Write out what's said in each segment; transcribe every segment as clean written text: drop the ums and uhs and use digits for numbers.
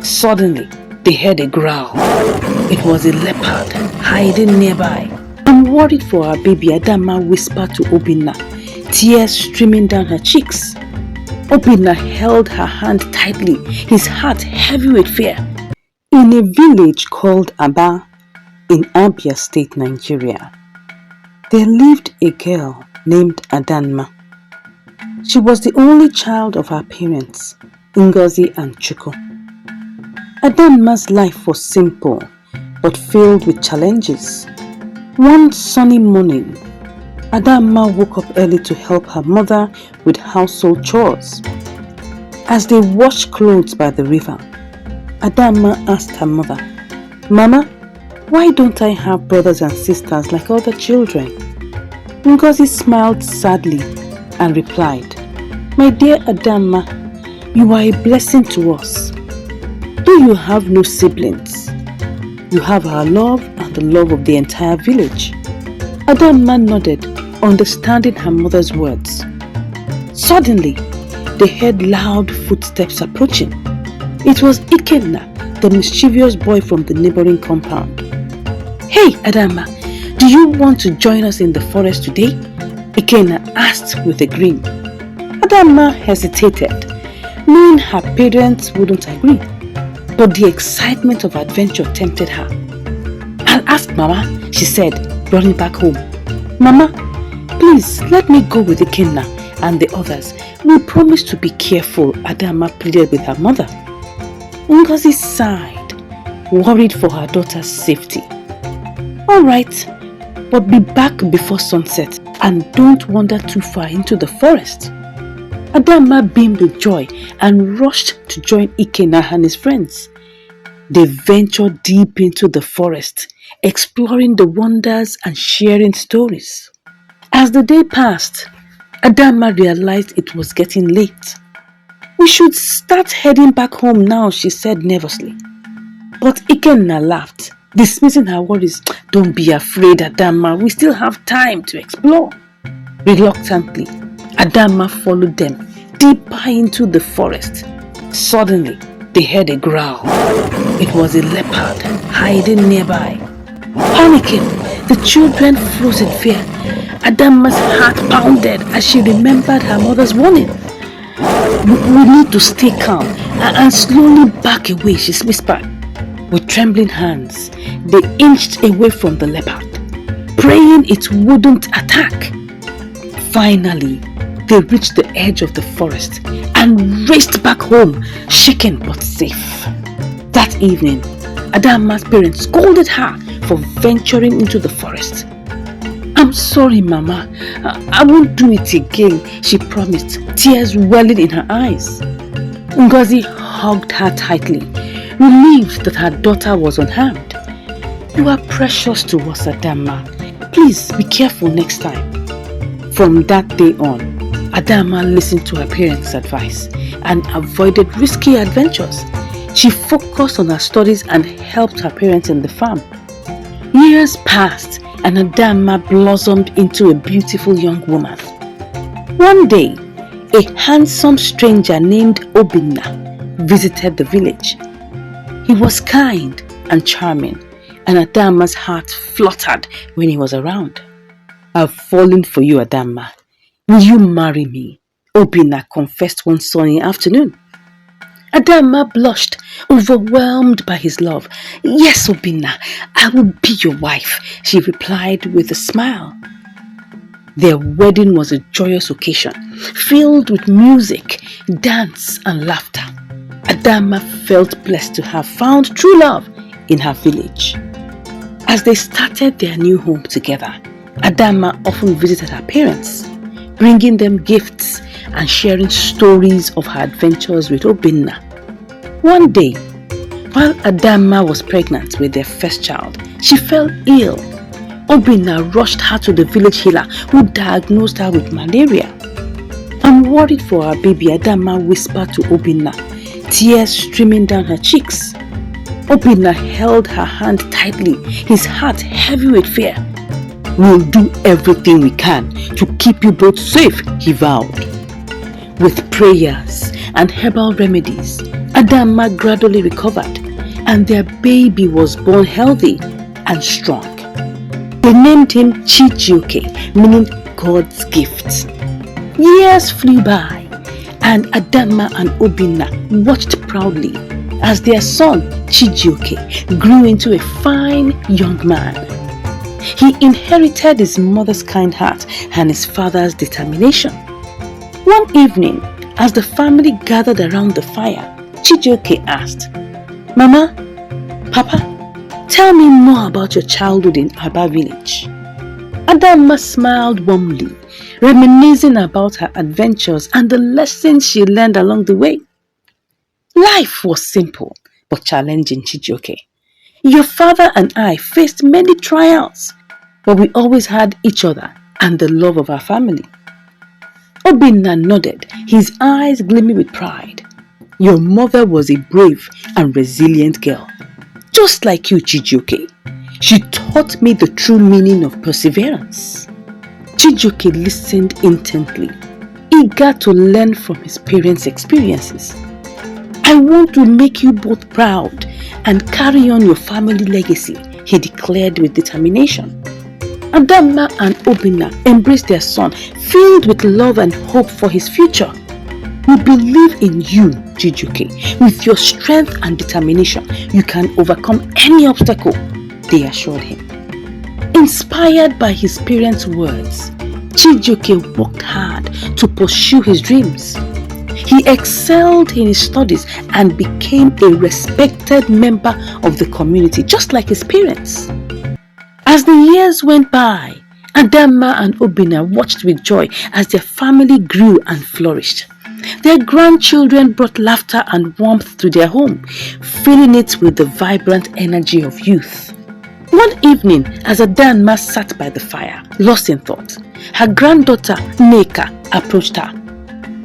Suddenly, they heard a growl. It was a leopard hiding nearby. I'm worried for our baby, Adanma whispered to Obinna, tears streaming down her cheeks. Obinna held her hand tightly, his heart heavy with fear. In a village called Aba in Abia State, Nigeria, there lived a girl named Adanma. She was the only child of her parents, Ngozi and Chuko. Adanma's life was simple but filled with challenges. One sunny morning, Adanma woke up early to help her mother with household chores. As they washed clothes by the river, Adanma asked her mother, "Mama, why don't I have brothers and sisters like other children?" Ngozi smiled sadly and replied, "My dear Adanma, you are a blessing to us. Though you have no siblings, you have our love and the love of the entire village." Adanma nodded, understanding her mother's words. Suddenly, they heard loud footsteps approaching. It was Ikenna, the mischievous boy from the neighboring compound. "Hey, Adanma, do you want to join us in the forest today?" Ikenna asked with a grin. Adanma hesitated, knowing her parents wouldn't agree, but the excitement of adventure tempted her. "I'll ask Mama," she said, running back home. "Mama, please let me go with Ikenna and the others. We promise to be careful," Adanma pleaded with her mother. Ngozi sighed, worried for her daughter's safety. "Alright, but be back before sunset and don't wander too far into the forest." Adanma beamed with joy and rushed to join Ikenna and his friends. They ventured deep into the forest, exploring the wonders and sharing stories. As the day passed, Adanma realized it was getting late. "We should start heading back home now," she said nervously. But Ikenna laughed, dismissing her worries. "Don't be afraid, Adanma. We still have time to explore." Reluctantly, Adanma followed them deeper into the forest. Suddenly, they heard a growl. It was a leopard hiding nearby. Panicking, the children froze in fear. Adanma's heart pounded as she remembered her mother's warning. We need to stay calm and slowly back away," she whispered. With trembling hands, they inched away from the leopard, praying it wouldn't attack. Finally, they reached the edge of the forest and raced back home, shaken but safe. That evening, Adanma's parents scolded her for venturing into the forest. "I'm sorry, Mama. I won't do it again," she promised, tears welling in her eyes. Ngozi hugged her tightly, relieved that her daughter was unharmed. "You are precious to us, Adanma. Please be careful next time." From that day on, Adanma listened to her parents' advice and avoided risky adventures. She focused on her studies and helped her parents in the farm. Years passed and Adanma blossomed into a beautiful young woman. One day, a handsome stranger named Obinna visited the village. He was kind and charming, and Adanma's heart fluttered when he was around. "I've fallen for you, Adanma. Will you marry me?" Obinna confessed one sunny afternoon. Adanma blushed, overwhelmed by his love. "Yes, Obinna, I will be your wife," she replied with a smile. Their wedding was a joyous occasion, filled with music, dance and laughter. Adanma felt blessed to have found true love in her village. As they started their new home together, Adanma often visited her parents, bringing them gifts and sharing stories of her adventures with Obinna. One day, while Adanma was pregnant with their first child, she fell ill. Obinna rushed her to the village healer who diagnosed her with malaria. "I'm worried for our baby," Adanma whispered to Obinna, tears streaming down her cheeks. Obinna held her hand tightly, his heart heavy with fear. "We'll do everything we can to keep you both safe," he vowed. With prayers and herbal remedies, Adanma gradually recovered, and their baby was born healthy and strong. They named him Chijioke, meaning God's gift. Years flew by, and Adanma and Obinna watched proudly as their son Chijioke grew into a fine young man. He inherited his mother's kind heart and his father's determination. One evening, as the family gathered around the fire, Chijioke asked, "Mama, Papa, tell me more about your childhood in Aba village." Adanma smiled warmly, reminiscing about her adventures and the lessons she learned along the way. Life was simple but challenging, Chijioke. Your father and I faced many trials, but we always had each other and the love of our family. Obinna nodded, his eyes gleaming with pride. Your mother was a brave and resilient girl, just like you, Chijioke. She taught me the true meaning of perseverance. Chijioke listened intently, eager to learn from his parents' experiences. "I want to make you both proud and carry on your family legacy," he declared with determination. Adanma and Obinna embraced their son, filled with love and hope for his future. "We believe in you, Chijioke. With your strength and determination, you can overcome any obstacle," they assured him. Inspired by his parents' words, Chijioke worked hard to pursue his dreams. He excelled in his studies and became a respected member of the community, just like his parents. As the years went by, Adanma and Obinna watched with joy as their family grew and flourished. Their grandchildren brought laughter and warmth to their home, filling it with the vibrant energy of youth. One evening, as Adanma sat by the fire, lost in thought, her granddaughter Nneka approached her.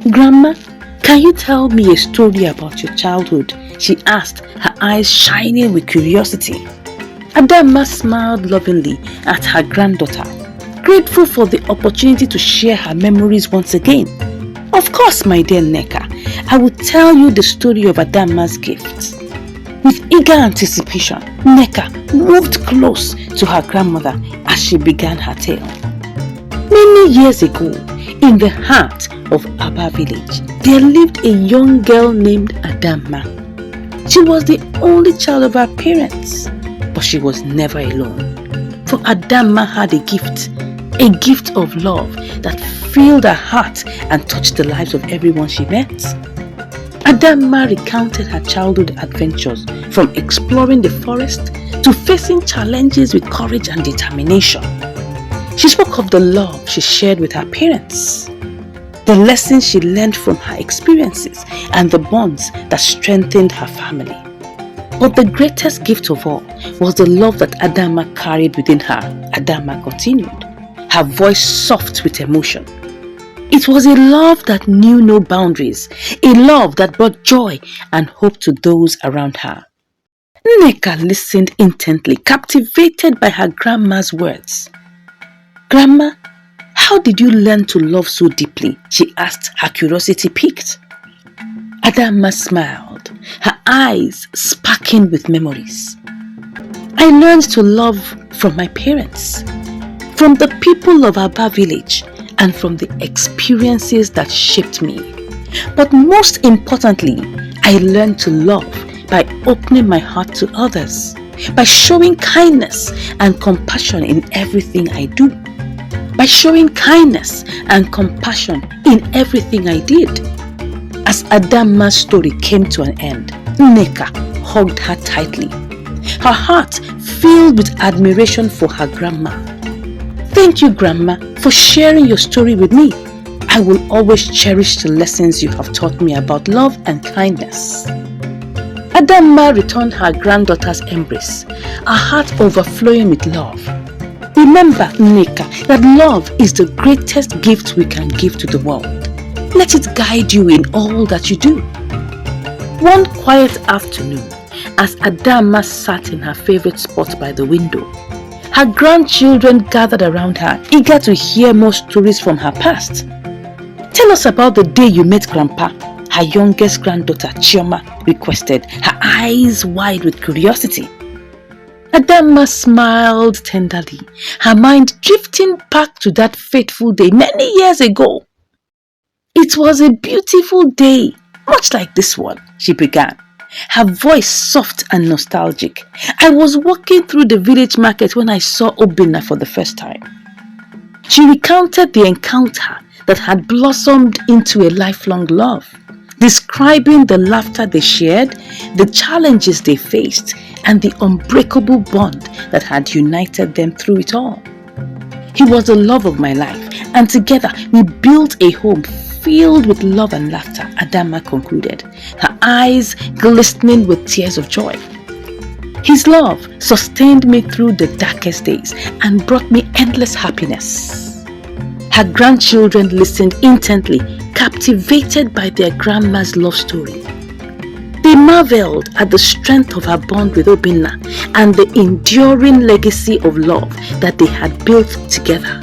"Grandma, can you tell me a story about your childhood?" she asked, her eyes shining with curiosity. Adanma smiled lovingly at her granddaughter, grateful for the opportunity to share her memories once again. "Of course, my dear Nneka, I will tell you the story of Adanma's gift." With eager anticipation, Nneka moved close to her grandmother as she began her tale. Many years ago, in the heart of Aba village, there lived a young girl named Adanma. She was the only child of her parents, but she was never alone. For Adanma had a gift of love that filled her heart and touched the lives of everyone she met. Adanma recounted her childhood adventures, from exploring the forest to facing challenges with courage and determination. She spoke of the love she shared with her parents, the lessons she learned from her experiences, and the bonds that strengthened her family. But the greatest gift of all was the love that Adanma carried within her. Adanma continued, her voice soft with emotion. It was a love that knew no boundaries, a love that brought joy and hope to those around her. Nneka listened intently, captivated by her grandma's words. "Grandma, how did you learn to love so deeply?" she asked, her curiosity piqued. Adanma smiled, her eyes sparkling with memories. "I learned to love from my parents, from the people of Aba village, and from the experiences that shaped me. But most importantly, I learned to love by opening my heart to others, by showing kindness and compassion in everything I do, by showing kindness and compassion in everything I did." As Adanma's story came to an end, Nneka hugged her tightly, her heart filled with admiration for her grandma. "Thank you, Grandma, for sharing your story with me. I will always cherish the lessons you have taught me about love and kindness." Adanma returned her granddaughter's embrace, her heart overflowing with love. "Remember, Nneka, that love is the greatest gift we can give to the world. Let it guide you in all that you do." One quiet afternoon, as Adanma sat in her favorite spot by the window, her grandchildren gathered around her, eager to hear more stories from her past. "Tell us about the day you met Grandpa," her youngest granddaughter Chioma requested, her eyes wide with curiosity. Adanma smiled tenderly, her mind drifting back to that fateful day many years ago. "It was a beautiful day, much like this one," she began, her voice soft and nostalgic. "I was walking through the village market when I saw Obinna for the first time." She recounted the encounter that had blossomed into a lifelong love, describing the laughter they shared, the challenges they faced, and the unbreakable bond that had united them through it all. "He was the love of my life, and together we built a home filled with love and laughter," Adanma concluded, her eyes glistening with tears of joy. "His love sustained me through the darkest days and brought me endless happiness." Her grandchildren listened intently, captivated by their grandma's love story. They marveled at the strength of her bond with Obinna and the enduring legacy of love that they had built together.